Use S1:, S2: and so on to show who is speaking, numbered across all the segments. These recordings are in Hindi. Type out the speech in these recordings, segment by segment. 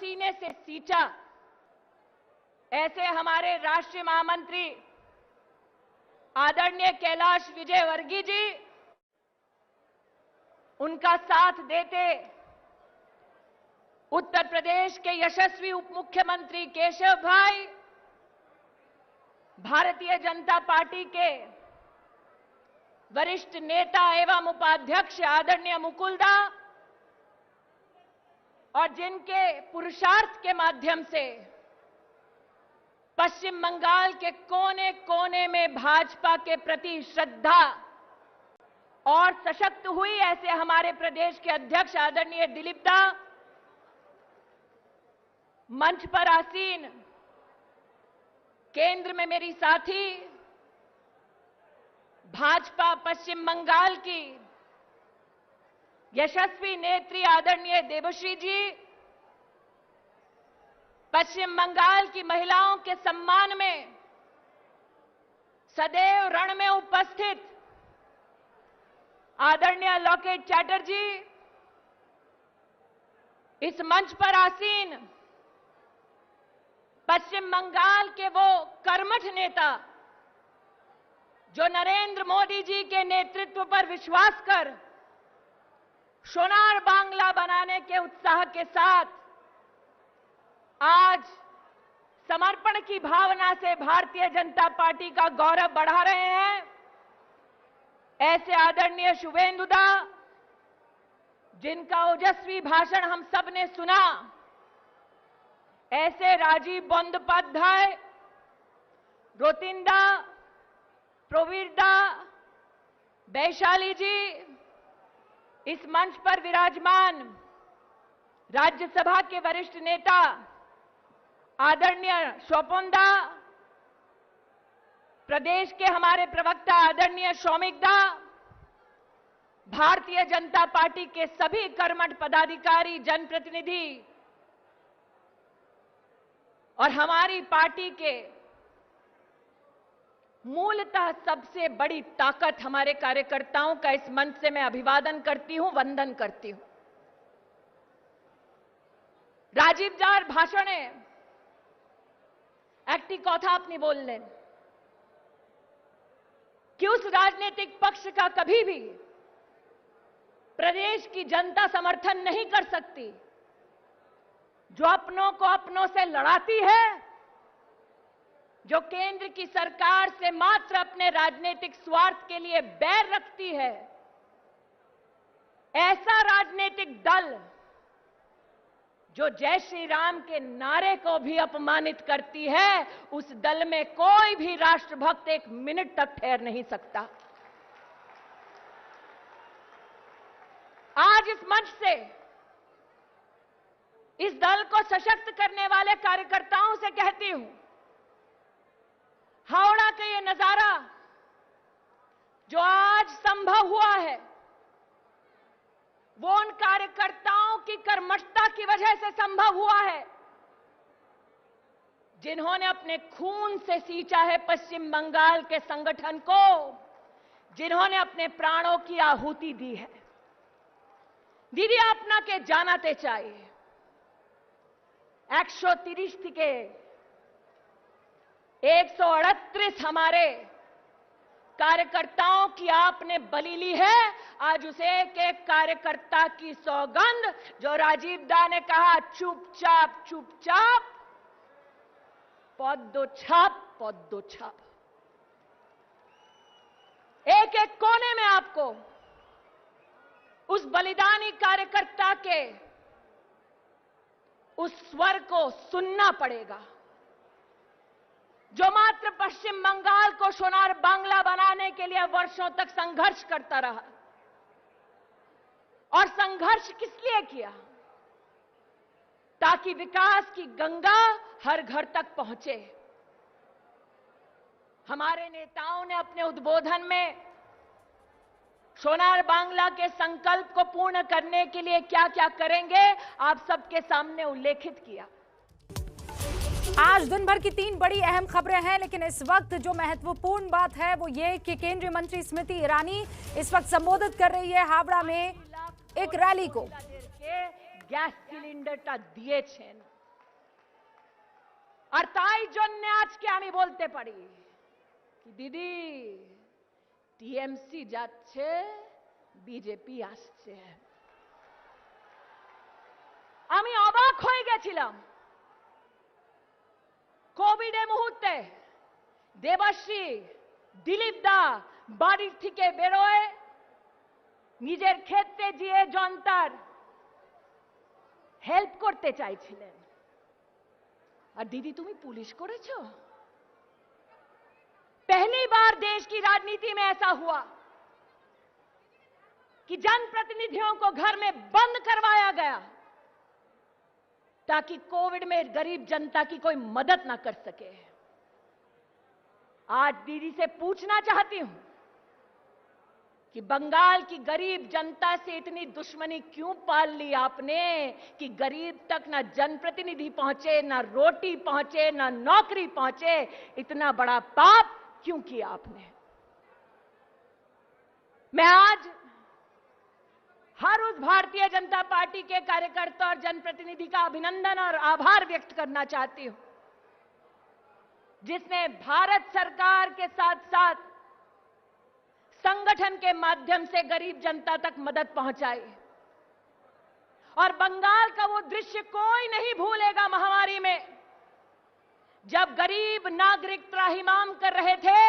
S1: सीने से सींचा। ऐसे हमारे राष्ट्रीय महामंत्री आदरणीय कैलाश विजयवर्गीय जी, उनका साथ देते उत्तर प्रदेश के यशस्वी उप मुख्यमंत्री केशव भाई, भारतीय जनता पार्टी के वरिष्ठ नेता एवं उपाध्यक्ष आदरणीय मुकुलदा, और जिनके पुरुषार्थ के माध्यम से पश्चिम बंगाल के कोने कोने में भाजपा के प्रति श्रद्धा और सशक्त हुई, ऐसे हमारे प्रदेश के अध्यक्ष आदरणीय दिलीप दा, मंच पर आसीन केंद्र में मेरी साथी भाजपा पश्चिम बंगाल की यशस्वी नेत्री आदरणीय देवश्री जी, पश्चिम बंगाल की महिलाओं के सम्मान में सदैव रण में उपस्थित आदरणीय लॉकेट चैटर्जी, इस मंच पर आसीन पश्चिम बंगाल के वो कर्मठ नेता जो नरेंद्र मोदी जी के नेतृत्व पर विश्वास कर सोनार बांग्ला बनाने के उत्साह के साथ आज समर्पण की भावना से भारतीय जनता पार्टी का गौरव बढ़ा रहे हैं, ऐसे आदरणीय शुभेंदु दा, जिनका ओजस्वी भाषण हम सब ने सुना, ऐसे राजीव बंदोपाध्याय, रोतिंदा, प्रोवीरदा, वैशाली जी, इस मंच पर विराजमान राज्यसभा के वरिष्ठ नेता आदरणीय शोपोंदा, प्रदेश के हमारे प्रवक्ता आदरणीय शौमिकदा, भारतीय जनता पार्टी के सभी कर्मठ पदाधिकारी, जनप्रतिनिधि और हमारी पार्टी के मूलतः सबसे बड़ी ताकत हमारे कार्यकर्ताओं का इस मंच से मैं अभिवादन करती हूं, वंदन करती हूं। राजीव जार भाषणे একটি কথা আপনি বললেন कि उस राजनीतिक पक्ष का कभी भी प्रदेश की जनता समर्थन नहीं कर सकती जो अपनों को अपनों से लड़ाती है, जो केंद्र की सरकार से मात्र अपने राजनीतिक स्वार्थ के लिए बैर रखती है। ऐसा राजनीतिक दल जो जय श्री राम के नारे को भी अपमानित करती है, उस दल में कोई भी राष्ट्रभक्त एक मिनट तक ठहर नहीं सकता। आज इस मंच से इस दल को सशक्त करने वाले कार्यकर्ताओं से कहती हूं, हावड़ा का ये नजारा जो आज संभव हुआ है, वो उन कार्यकर्ताओं की कर्मठता की वजह से संभव हुआ है जिन्होंने अपने खून से सींचा है पश्चिम बंगाल के संगठन को, जिन्होंने अपने प्राणों की आहुति दी है। दीदी अपना के জানাতে চাই 130 থেকে 138 हमारे कार्यकर्ताओं की आपने बलि ली है। आज उस एक एक कार्यकर्ता की सौगंध, जो राजीव दा ने कहा चुपचाप चुपचाप पद्दो छाप, एक एक कोने में आपको उस बलिदानी कार्यकर्ता के उस स्वर को सुनना पड़ेगा जो मात्र पश्चिम बंगाल को सोनार बांग्ला बनाने के लिए वर्षों तक संघर्ष करता रहा। और संघर्ष किस लिए किया? ताकि विकास की गंगा हर घर तक पहुंचे। हमारे नेताओं ने अपने उद्बोधन में सोनार बांग्ला के संकल्प को पूर्ण करने के लिए क्या क्या करेंगे, आप सबके सामने उल्लेखित किया।
S2: आज दिन भर की 3 बड़ी अहम खबरें हैं, लेकिन इस वक्त जो महत्वपूर्ण बात है वो ये कि केंद्रीय मंत्री स्मृति ईरानी इस वक्त संबोधित कर रही है हावड़ा में एक रैली को।
S1: গ্যাস সিলিন্ডারটা দিয়েছেন। আর তাই জন্য আজকে আমি বলতে পারি কি দিদি, টিএমসি যাচ্ছে, বিজেপি আসছে। আমি অবাক হয়ে গেছিলাম কোভিডের মুহূর্তে দেবাশ্রী, দিলীপ দা বাড়ির থেকে বেরোয় নিজের ক্ষেত্রে গিয়ে জনতার হেল্প করতে চাইছিলেন। और दीदी तुम्हें पुलिस करेছো? पहली बार देश की राजनीति में ऐसा हुआ कि जनप्रतिनिधियों को घर में बंद करवाया गया ताकि कोविड में गरीब जनता की कोई मदद ना कर सके। आज दीदी से पूछना चाहती हूं कि बंगाल की गरीब जनता से इतनी दुश्मनी क्यों पाल ली आपने कि गरीब तक ना जनप्रतिनिधि पहुंचे, ना रोटी पहुंचे, ना नौकरी पहुंचे। इतना बड़ा पाप क्यों किया आपने? मैं आज हर उस भारतीय जनता पार्टी के कार्यकर्ता और जनप्रतिनिधि का अभिनंदन और आभार व्यक्त करना चाहती हूं जिसने भारत सरकार के साथ साथ संगठन के माध्यम से गरीब जनता तक मदद पहुंचाई। और बंगाल का वो दृश्य कोई नहीं भूलेगा महामारी में, जब गरीब नागरिक त्राहिमाम कर रहे थे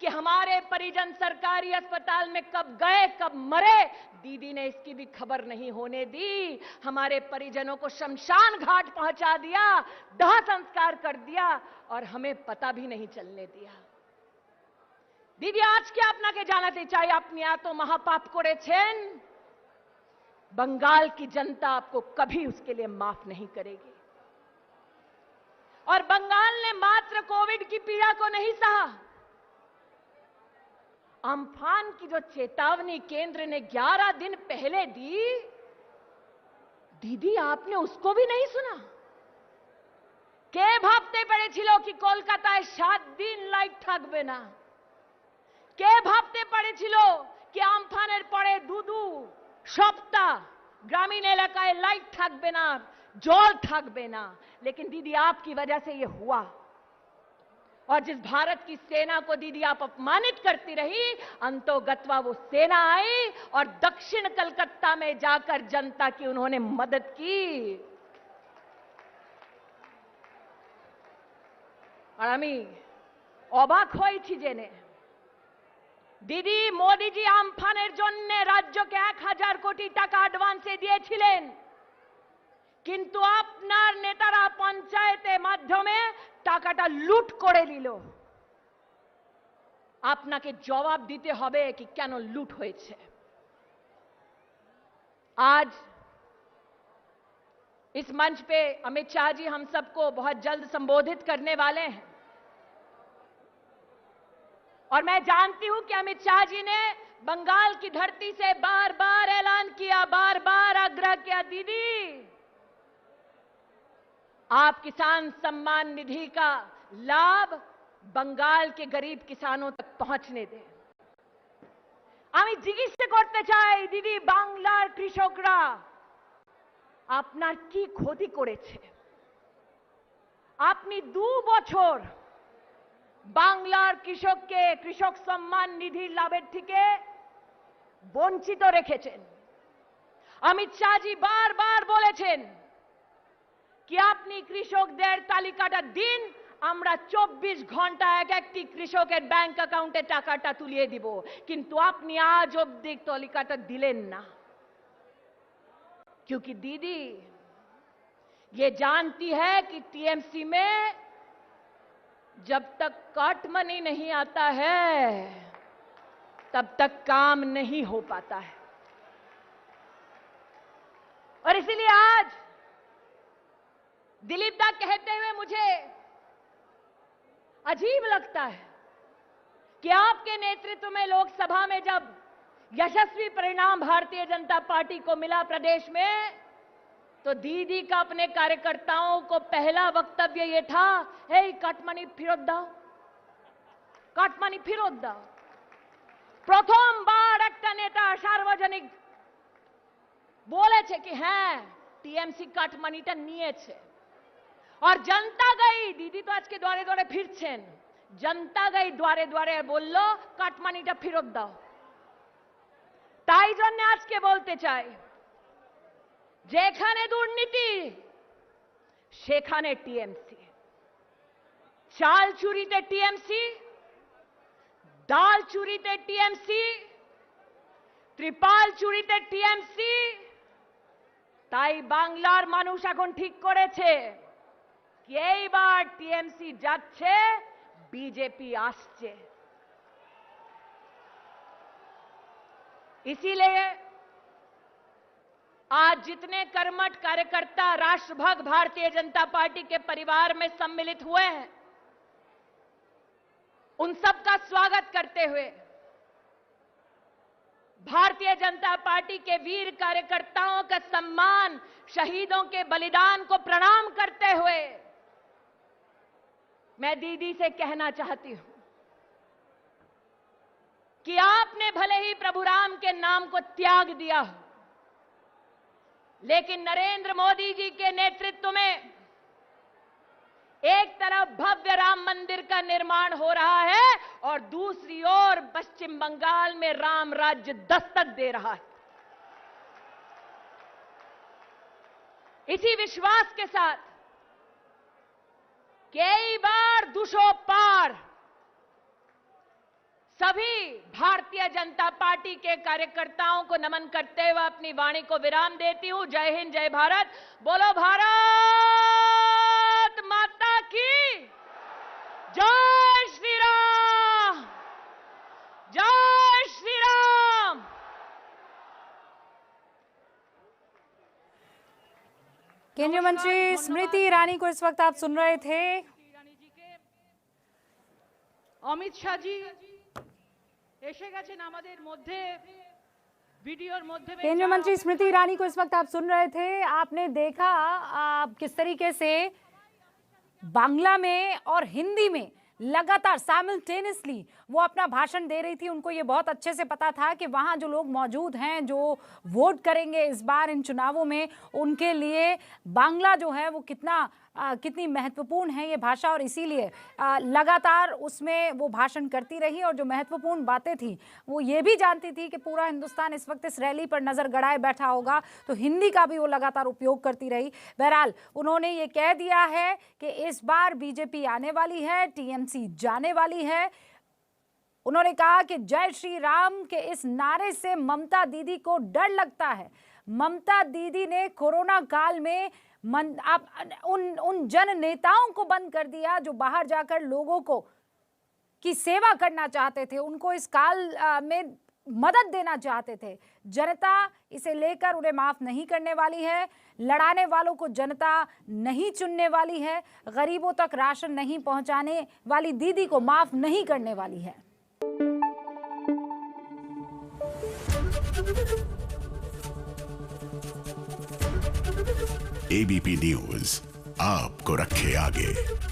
S1: कि हमारे परिजन सरकारी अस्पताल में कब गए कब मरे। दीदी ने इसकी भी खबर नहीं होने दी। हमारे परिजनों को शमशान घाट पहुंचा दिया, दाह संस्कार कर दिया और हमें पता भी नहीं चलने दिया। दीदी आज के আপনাকে জানাতে চাই, আপনি এত মহাপাপ করেছেন, बंगाल की जनता आपको कभी उसके लिए माफ नहीं करेगी। और बंगाल ने मात्र कोविड की पीड़ा को नहीं सहा, अम्फान की जो चेतावनी केंद्र ने 11 दिन पहले दी, दीदी आपने उसको भी नहीं सुना। কে ভাবতে পেরেছিল কি কলকাতায় 7 দিন লাইট থাকবে না? কে ভাবতে পেরেছিল কি আমফানের পরে দুদু সপ্তাহ গ্রামীণ এলাকায় লাইট থাকবে না, জল থাকবে না? लेकिन दीदी आपकी वजह से ये हुआ। और जिस भारत की सेना को दीदी आप अपमानित करती रही, अंतोगत्वा वो सेना आई और दक्षिण कलकत्ता में जाकर जनता की उन्होंने मदद की। और আমি অবাক হয়েছি জেনে, দিদি মোদিজি আমফানের জন্য রাজ্যকে 1000 কোটি টাকা অ্যাডভান্সে দিয়েছিলেন, কিন্তু আপনার নেতারা পঞ্চায়েতের মাধ্যমে টাকাটা লুট করে নিল। আপনাকে জবাব দিতে হবে कि কেন লুট হয়েছে। आज इस मंच पे अमित शाह जी हम सबको बहुत जल्द संबोधित करने वाले हैं और मैं जानती हूं कि अमित शाह जी ने बंगाल की धरती से बार बार ऐलान किया, बार बार आग्रह किया, दीदी आप किसान सम्मान निधि का लाभ बंगाल के गरीब किसानों तक पहुंचने दें। আমি জিজ্ঞাসা করতে চাই, দিদি বাংলার কৃষকরা আপনার কি ক্ষতি করেছে? আপনি 2 বছর বাংলার কৃষককে কৃষক সম্মান নিধির লাভের থেকে বঞ্চিত রেখেছেন। অমিত শাহজি বারবার বলেছেন কি আপনি কৃষকদের তালিকাটা দিন, আমরা 24 ঘন্টা একটি কৃষকের ব্যাংক অ্যাকাউন্টে টাকাটা তুলিয়ে দিব, কিন্তু আপনি আজ অবধি তালিকাটা দিলেন না। क्योंकि दीदी ये जानती है कि टीएमसी में जब तक कट मनी नहीं आता है तब तक काम नहीं हो पाता है। और इसीलिए आज दिलीप दा कहते हुए मुझे अजीब लगता है कि आपके नेतृत्व में लोकसभा में जब यशस्वी परिणाम भारतीय जनता पार्टी को मिला प्रदेश में, तो दीदी का अपने कार्यकर्ताओं को पहला वक्तव्य ये था, हे काटमानी फिरत दाओ, काटमानी फिरत दाओ। प्रथम बार एक नेता सार्वजनिक बोले कि हाँ টিএমসি কাঠমানিটা নিয়েছে আর জনতা গই দিদি তো আজকে দ্বারে দ্বারে ফিরছেন জনতা গই দ্বারে দ্বারে বলল কাঠমানিটা ফেরত দাও তাই জন্য আজকে বলতে চাই যেখানে দুর্নীতি সেখানে টিএমসি চাল চুরিতে টিএমসি ডাল চুরিতে টিএমসি ত্রিপাল চুরিতে টিএমসি তাই বাংলার মানুষ এখন ঠিক করেছে কি এইবার টিএমসি যাচ্ছে बीजेपी আসছে इसीलिए आज जितने कर्मठ कार्यकर्ता राष्ट्रभक्त भारतीय जनता पार्टी के परिवार में सम्मिलित हुए हैं उन सबका स्वागत करते हुए भारतीय जनता पार्टी के वीर कार्यकर्ताओं का सम्मान शहीदों के बलिदान को प्रणाम करते हुए मैं दीदी से कहना चाहती हूं कि आपने भले ही प्रभु राम के नाम को त्याग दिया हो लेकिन नरेंद्र मोदी जी के नेतृत्व में एक तरफ भव्य राम मंदिर का निर्माण हो रहा है और दूसरी ओर पश्चिम बंगाल में राम राज्य दस्तक दे रहा है इसी विश्वास के साथ कई बार दुशो पार सभी भारतीय जनता पार्टी के कार्यकर्ताओं को नमन करते हुए अपनी वाणी को विराम देती हूं। जय हिंद, जय भारत। बोलो भारत माता की जय श्री राम, जय श्री राम।
S2: केंद्रीय मंत्री स्मृति ईरानी को इस वक्त आप सुन रहे थे।
S3: অমিত শাহজি এসে গেছেন আমাদের মধ্যে ভিডিওর মধ্যে।
S2: केंद्रीय मंत्री स्मृति ईरानी को इस वक्त आप सुन रहे थे। आपने देखा किस तरीके से बांग्ला में और हिंदी में लगातार साइमल्टेनियसली वो अपना भाषण दे रही थी। उनको ये बहुत अच्छे से पता था कि वहाँ जो लोग मौजूद हैं जो वोट करेंगे इस बार इन चुनावों में उनके लिए बांग्ला जो है वो कितनी महत्वपूर्ण है ये भाषा, और इसीलिए लगातार उसमें वो भाषण करती रही। और जो महत्वपूर्ण बातें थी वो ये भी जानती थी कि पूरा हिंदुस्तान इस वक्त इस रैली पर नज़र गड़ाए बैठा होगा, तो हिंदी का भी वो लगातार उपयोग करती रही। बहरहाल उन्होंने ये कह दिया है कि इस बार बीजेपी आने वाली है, टीएमसी जाने वाली है। उन्होंने कहा कि जय श्री राम के इस नारे से ममता दीदी को डर लगता है। ममता दीदी ने कोरोना काल में उन जन नेताओं को बंद कर दिया जो बाहर जाकर लोगों को की सेवा करना चाहते थे, उनको इस काल में मदद देना चाहते थे। जनता इसे लेकर उन्हें माफ नहीं करने वाली है। लड़ाने वालों को जनता नहीं चुनने वाली है। गरीबों तक राशन नहीं पहुंचाने वाली दीदी को माफ नहीं करने वाली है।
S4: एबीपी न्यूज आपको रखे आगे।